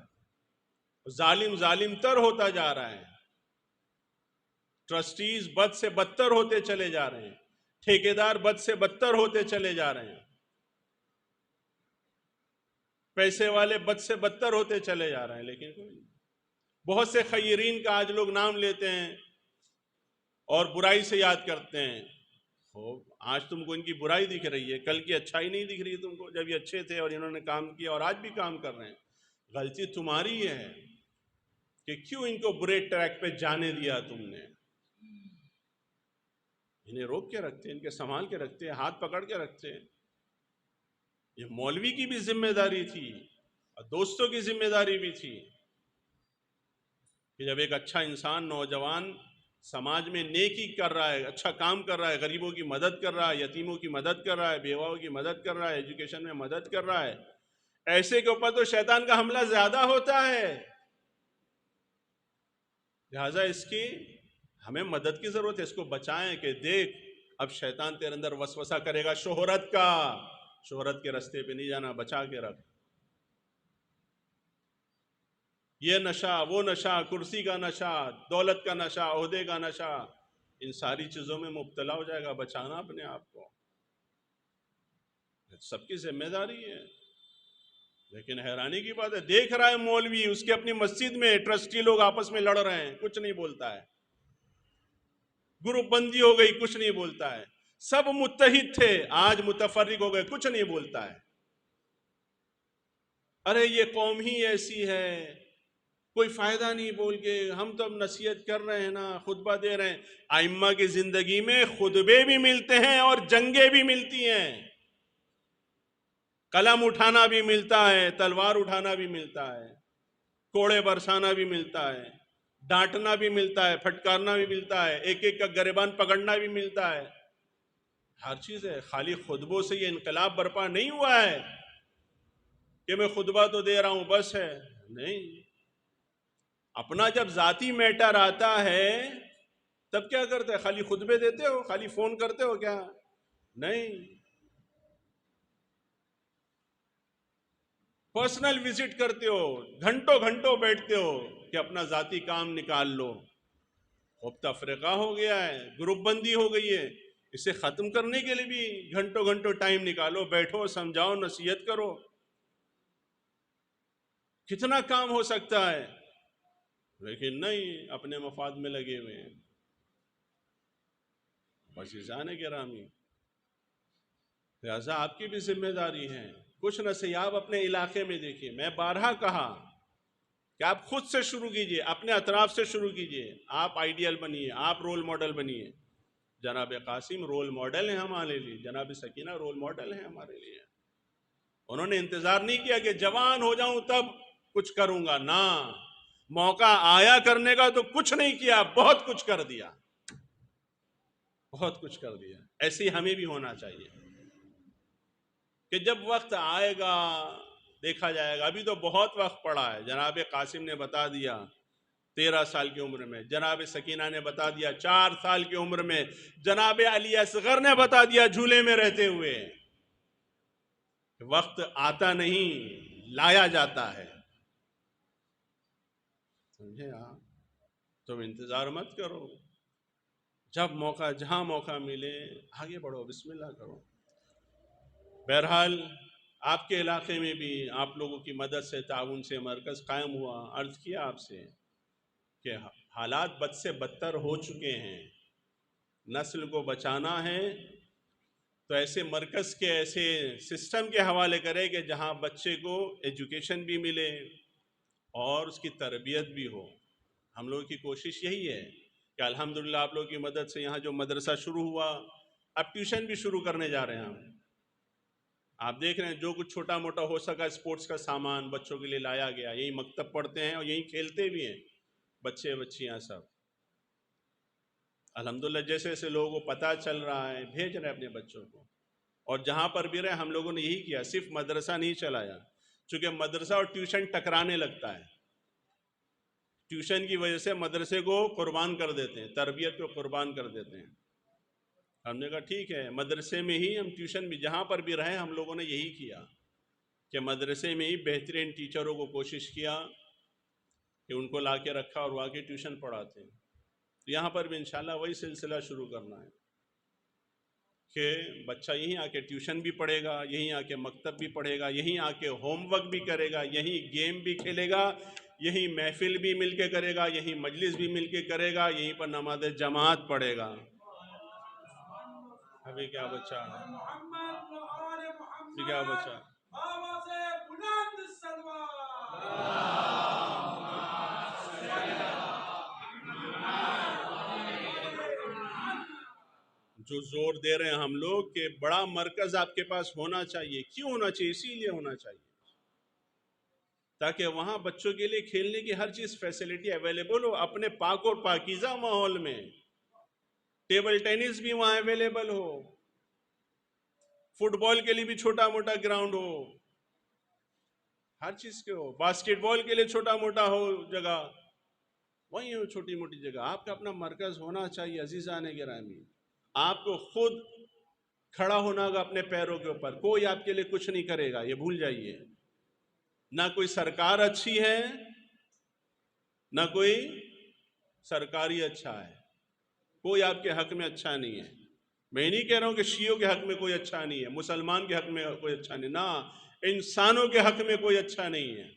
ظالم ظالم تر ہوتا جا رہا ہے. ٹرسٹیز بد سے بدتر ہوتے چلے جا رہے ہیں، ٹھیکیدار بد سے بدتر ہوتے چلے جا رہے ہیں، پیسے والے بد سے بدتر ہوتے چلے جا رہے ہیں. لیکن کوئی نہیں. بہت سے خیرین کا آج لوگ نام لیتے ہیں اور برائی سے یاد کرتے ہیں. آج تم کو ان کی برائی دکھ رہی ہے، کل کی اچھائی نہیں دکھ رہی تم کو، جب یہ اچھے تھے اور انہوں نے کام کیا اور آج بھی کام کر رہے ہیں. غلطی تمہاری ہے کہ کیوں ان کو برے ٹریک پہ جانے دیا تم نے. انہیں روک کے رکھتے، ان کے سنبھال کے رکھتے، ہاتھ پکڑ کے رکھتے. یہ مولوی کی بھی ذمہ داری تھی اور دوستوں کی ذمہ داری بھی تھی کہ جب ایک اچھا انسان، نوجوان سماج میں نیکی کر رہا ہے، اچھا کام کر رہا ہے، غریبوں کی مدد کر رہا ہے، یتیموں کی مدد کر رہا ہے، بیواؤں کی مدد کر رہا ہے، ایجوکیشن میں مدد کر رہا ہے، ایسے کے اوپر تو شیطان کا حملہ زیادہ ہوتا ہے. لہٰذا اس کی ہمیں مدد کی ضرورت ہے. اس کو بچائیں کہ دیکھ اب شیطان تیرے اندر وسوسہ کرے گا شہرت کا، شہرت کے رستے پہ نہیں جانا، بچا کے رکھ. یہ نشہ، وہ نشہ، کرسی کا نشہ، دولت کا نشہ، عہدے کا نشہ، ان ساری چیزوں میں مبتلا ہو جائے گا. بچانا اپنے آپ کو سب کی ذمہ داری ہے. لیکن حیرانی کی بات ہے، دیکھ رہا ہے مولوی اس کے اپنی مسجد میں ٹرسٹی لوگ آپس میں لڑ رہے ہیں، کچھ نہیں بولتا ہے. گروپ بندی ہو گئی، کچھ نہیں بولتا ہے. سب متحد تھے، آج متفرق ہو گئے، کچھ نہیں بولتا ہے. ارے یہ قوم ہی ایسی ہے، کوئی فائدہ نہیں بول کے، ہم تو اب نصیحت کر رہے ہیں نا، خطبہ دے رہے ہیں. ائمہ کی زندگی میں خطبے بھی ملتے ہیں اور جنگیں بھی ملتی ہیں، قلم اٹھانا بھی ملتا ہے، تلوار اٹھانا بھی ملتا ہے، کوڑے برسانا بھی ملتا ہے، ڈانٹنا بھی ملتا ہے، پھٹکارنا بھی ملتا ہے، ایک ایک کا گریبان پکڑنا بھی ملتا ہے. ہر چیز ہے. خالی خطبوں سے یہ انقلاب برپا نہیں ہوا ہے کہ میں خطبہ تو دے رہا ہوں بس ہے. نہیں، اپنا جب ذاتی میٹر آتا ہے تب کیا کرتے؟ خالی خطبے دیتے ہو؟ خالی فون کرتے ہو کیا؟ نہیں، پرسنل وزٹ کرتے ہو، گھنٹوں گھنٹوں بیٹھتے ہو کہ اپنا ذاتی کام نکال لو. اب تفرقہ ہو گیا ہے، گروپ بندی ہو گئی ہے. اسے ختم کرنے کے لیے بھی گھنٹوں گھنٹوں ٹائم نکالو، بیٹھو، سمجھاؤ، نصیحت کرو. کتنا کام ہو سکتا ہے، لیکن نہیں، اپنے مفاد میں لگے ہوئے ہیں. بس عزیزان گرامی، لہٰذا آپ کی بھی ذمہ داری ہے. کچھ نصیحت آپ اپنے علاقے میں دیکھیے. میں بارہا کہا کہ آپ خود سے شروع کیجئے، اپنے اطراف سے شروع کیجئے. آپ آئیڈیل بنیے، آپ رول ماڈل بنیے. جناب قاسم رول ماڈل ہیں ہمارے لیے، جناب سکینہ رول ماڈل ہیں ہمارے لیے. انہوں نے انتظار نہیں کیا کہ جوان ہو جاؤں تب کچھ کروں گا، نہ موقع آیا کرنے کا تو کچھ نہیں کیا، بہت کچھ کر دیا، بہت کچھ کر دیا. ایسے ہی ہمیں بھی ہونا چاہیے کہ جب وقت آئے گا دیکھا جائے گا. ابھی تو بہت وقت پڑا ہے. جناب قاسم نے بتا دیا 13 سال کی عمر میں، جناب سکینہ نے بتا دیا 4 سال کی عمر میں، جناب علی اصغر نے بتا دیا جھولے میں رہتے ہوئے. وقت آتا نہیں، لایا جاتا ہے. سمجھے آپ؟ تم انتظار مت کرو، جب موقع، جہاں موقع ملے آگے بڑھو، بسم اللہ کرو. بہرحال آپ کے علاقے میں بھی آپ لوگوں کی مدد سے، تعاون سے مرکز قائم ہوا. عرض کیا آپ سے کہ حالات بد سے بدتر ہو چکے ہیں. نسل کو بچانا ہے تو ایسے مرکز کے، ایسے سسٹم کے حوالے کرے کہ جہاں بچے کو ایجوکیشن بھی ملے اور اس کی تربیت بھی ہو. ہم لوگوں کی کوشش یہی ہے کہ الحمدللہ آپ لوگوں کی مدد سے یہاں جو مدرسہ شروع ہوا، اب ٹیوشن بھی شروع کرنے جا رہے ہیں ہم. آپ دیکھ رہے ہیں جو کچھ چھوٹا موٹا ہو سکا اسپورٹس کا سامان بچوں کے لیے لایا گیا. یہی مکتب پڑھتے ہیں اور یہی کھیلتے بھی ہیں بچے بچیاں سب. الحمدللہ جیسے جیسے لوگوں کو پتہ چل رہا ہے بھیج رہے ہیں اپنے بچوں کو، اور جہاں پر بھی رہے ہم لوگوں نے یہی کیا، صرف مدرسہ نہیں چلایا، چونکہ مدرسہ اور ٹیوشن ٹکرانے لگتا ہے، ٹیوشن کی وجہ سے مدرسے کو قربان کر دیتے ہیں، تربیت کو قربان کر دیتے ہیں۔ ہم نے کہا ٹھیک ہے مدرسے میں ہی ہم ٹیوشن بھی جہاں پر بھی رہے ہم لوگوں نے یہی کیا کہ مدرسے میں ہی بہترین ٹیچروں کو کوشش کیا کہ ان کو لا کے رکھا اور وہاں کے ٹیوشن پڑھاتے ہیں۔ یہاں پر بھی انشاءاللہ وہی سلسلہ شروع کرنا ہے کہ بچہ یہیں آ کے ٹیوشن بھی پڑھے گا، یہیں آ کے مکتب بھی پڑھے گا، یہیں آ کے ہوم ورک بھی کرے گا، یہیں گیم بھی کھیلے گا، یہیں محفل بھی مل کے کرے گا، یہیں مجلس بھی مل کے کرے گا، یہیں پر نماز جماعت پڑھے گا۔ ابھی کیا بچہ ابھی کیا بچہ جو زور دے رہے ہیں ہم لوگ کہ بڑا مرکز آپ کے پاس ہونا چاہیے، کیوں ہونا چاہیے؟ اسی لیے ہونا چاہیے تاکہ وہاں بچوں کے لیے کھیلنے کی ہر چیز فیسلٹی اویلیبل ہو، اپنے پاک اور پاکیزہ ماحول میں، ٹیبل ٹینس بھی وہاں اویلیبل ہو، فٹ بال کے لیے بھی چھوٹا موٹا گراؤنڈ ہو، ہر چیز کے ہو، باسکٹ بال کے لیے چھوٹا موٹا ہو جگہ، وہیں ہو چھوٹی موٹی جگہ، آپ کا اپنا مرکز ہونا چاہیے۔ عزیزان گرامی، آپ کو خود کھڑا ہونا ہوگا اپنے پیروں کے اوپر، کوئی آپ کے لیے کچھ نہیں کرے گا، یہ بھول جائیے، نہ کوئی سرکار اچھی ہے نہ کوئی سرکاری اچھا ہے، کوئی آپ کے حق میں اچھا نہیں ہے۔ میں نہیں کہہ رہا ہوں کہ شیعوں کے حق میں کوئی اچھا نہیں ہے، مسلمان کے حق میں کوئی اچھا نہیں، نہ انسانوں کے حق میں کوئی اچھا نہیں ہے۔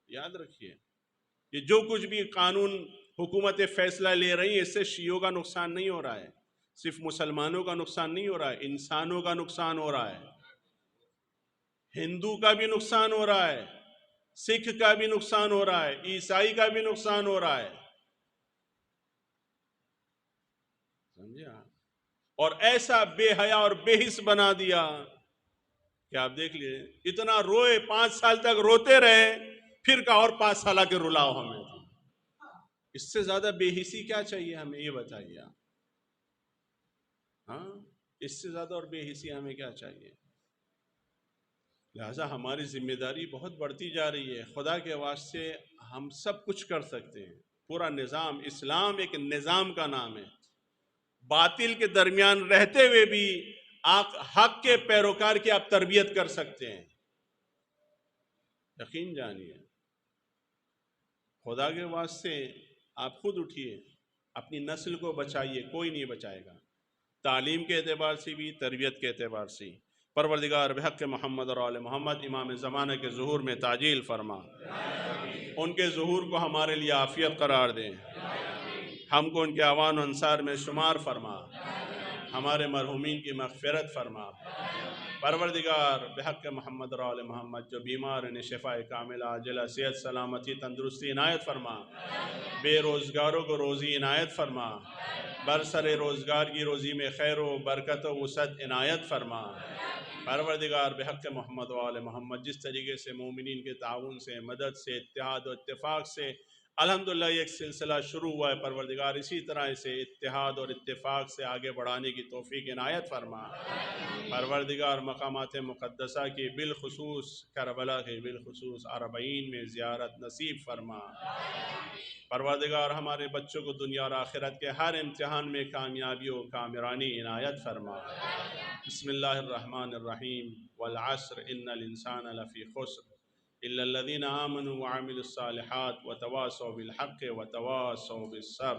یاد رکھیے یہ جو کچھ بھی قانون حکومت فیصلہ لے رہی ہے اس سے شیعوں کا نقصان نہیں ہو رہا ہے، صرف مسلمانوں کا نقصان نہیں ہو رہا ہے، انسانوں کا نقصان ہو رہا ہے، ہندو کا بھی نقصان ہو رہا ہے، سکھ کا بھی نقصان ہو رہا ہے، عیسائی کا بھی نقصان ہو رہا ہے، سمجھے آپ؟ اور ایسا بے حیا اور بے حس بنا دیا کہ آپ دیکھ لیے اتنا روئے، 5 سال تک روتے رہے، پھر کہا اور 5 سالہ کے رلاؤ ہمیں، اس سے زیادہ بے حسی کیا چاہیے ہمیں؟ یہ بتائیے آپ، ہاں اس سے زیادہ اور بے حسی ہمیں کیا چاہیے؟ لہٰذا ہماری ذمہ داری بہت بڑھتی جا رہی ہے، خدا کے واسطے ہم سب کچھ کر سکتے ہیں، پورا نظام، اسلام ایک نظام کا نام ہے، باطل کے درمیان رہتے ہوئے بھی آپ حق کے پیروکار کی آپ تربیت کر سکتے ہیں، یقین جانیے۔ خدا کے واسطے آپ خود اٹھیے، اپنی نسل کو بچائیے، کوئی نہیں بچائے گا، تعلیم کے اعتبار سے بھی، تربیت کے اعتبار سے۔ پروردگار بحق محمد اور آل محمد امام زمانہ کے ظہور میں تعجیل فرما، ان کے ظہور کو ہمارے لیے عافیت قرار دیں، ہم کو ان کے اعوان و انصار میں شمار فرما، ہمارے مرحومین کی مغفرت فرما۔ پروردگار بحق محمد اور آل محمد جو بیمار انہیں شفاء کاملہ عاجلہ، صحت سلامتی تندرستی عنایت فرما، بے روزگاروں کو روزی عنایت فرما، برسر روزگار کی روزی میں خیر و برکت و وسعت عنایت فرما۔ پروردگار بحق محمد و آل محمد جس طریقے سے مومنین کے تعاون سے، مدد سے، اتحاد و اتفاق سے الحمدللہ ایک سلسلہ شروع ہوا ہے، پروردگار اسی طرح سے اتحاد اور اتفاق سے آگے بڑھانے کی توفیق عنایت فرما۔ پروردگار مقامات مقدسہ کی بالخصوص کربلا کی بالخصوص اربعین میں زیارت نصیب فرما۔ پروردگار ہمارے بچوں کو دنیا اور آخرت کے ہر امتحان میں کامیابی و کامرانی عنایت فرما۔ بسم اللہ الرحمن الرحیم، والعصر ان الانسان لفی خسر الا الذین آمنوا وعملوا الصالحات وتواصوا بالحق وتواصوا بالصبر۔